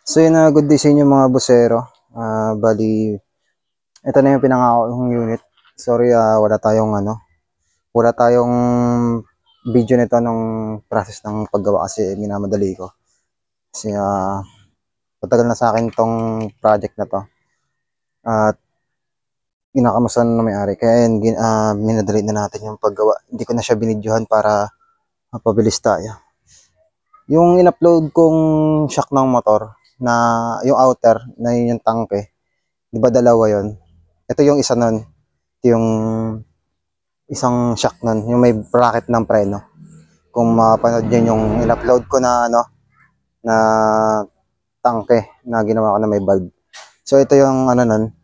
So yun na, good day sa inyo mga busero. Bali, ito na yung pinangako kong unit. Sorry, wala tayong video nito nung process ng paggawa kasi minamadali ko. Kasi matagal na sa akin tong project na to. At kinakamusta na may-ari. Kaya yun, minadali na natin yung paggawa. Hindi ko na siya binidyohan para mapabilis tayo. Yung in-upload kong shock ng motor na yung outer na yun yung tangke. Di ba dalawa yon? Ito yung isa nun. Ito yung isang shock nun. Yung may bracket ng preno. Kung mapanood nyo yung in-upload ko na na tangke na ginawa ko na may valve. So ito yung nun,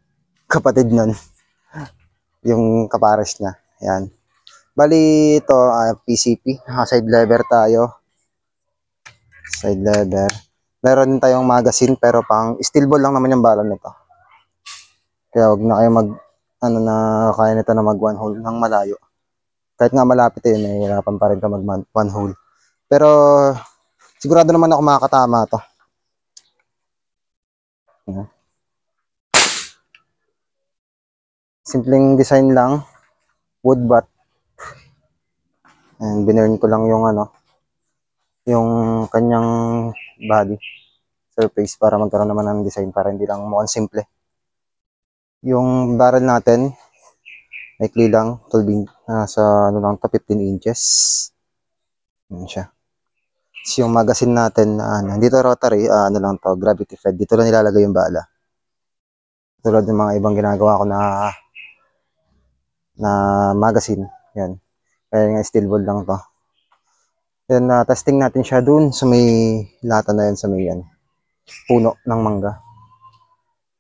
kapatid nun. Yung kapares niya. Yan. Bali ito, PCP. Side lever tayo. Side lever. Meron din tayong magazine pero pang steel ball lang naman yung bala nito. Kaya wag na kayo kaya nito na mag one hole ng malayo. Kahit nga malapit nahihirapan pa rin ka mag one hole. Pero sigurado naman ako makakatama to. Simpleng design lang, wood butt. And binurn ko lang yung kanyang body surface para magkaroon naman ng design para hindi lang mukhang simple. Yung barrel natin maikli lang, 12 sa 15 inches. Yan siya. So, yung magazine natin dito rotary, lang to, gravity fed. Dito lang nilalagay yung bala. Tulad ng mga ibang ginagawa ko na magazine. Yan. Kaya nga steel ball lang to. Then testing natin siya dun sa may lata na yan sa may puno ng mangga.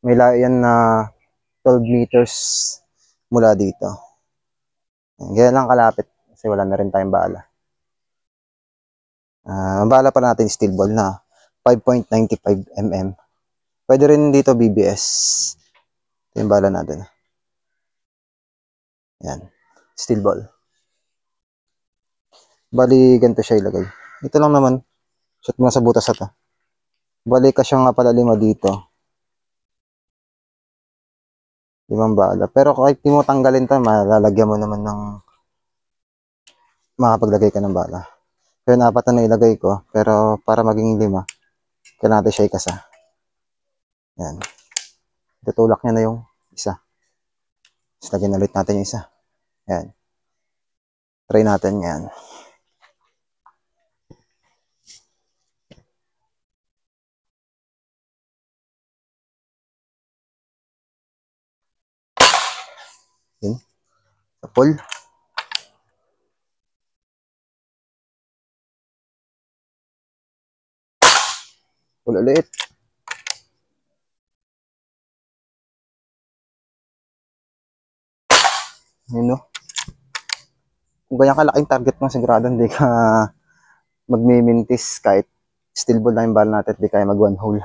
May yan na 12 meters mula dito. Ganyan lang kalapit kasi wala na rin tayong bala. Bala pa natin steel ball na 5.95 mm. Pwede rin dito BBS. Ito yung bala natin. Yan. Steel ball. Bali, ganito siya ilagay. Ito lang naman. Shot mo sa butas ito. Bali ka siyang palalima dito. 5 bala. Pero kahit di mo tanggalin ito, malalagyan mo naman ng makapaglagay ka ng bala. Kaya 4 na ilagay ko. Pero para maging 5, kailangan natin siya ikasa. Yan. Tutulak niya na yung isa. Tapos lagyan ulit natin yung isa. Yan. Try natin yan. Yan. Sa pull. Pull ulit. Yun no. Kung ganyan kalaking target mo, sigurado hindi ka magmimintis kahit steel ball na yung ball natin, hindi kaya mag one hole.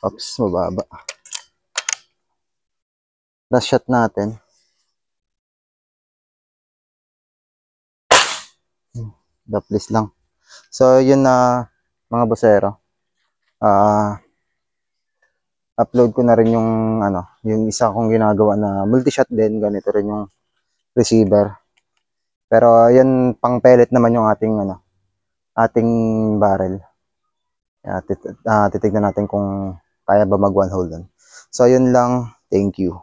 Oops, mababa. Last shot natin. Daplis lang. So, yun na mga busero. Upload ko na rin yung isa kong ginagawa na multi-shot din. Ganito rin yung receiver. Pero, yan pang pellet naman yung ating barrel. Titignan natin kung kaya ba mag one hole dun. So, yun lang. Thank you.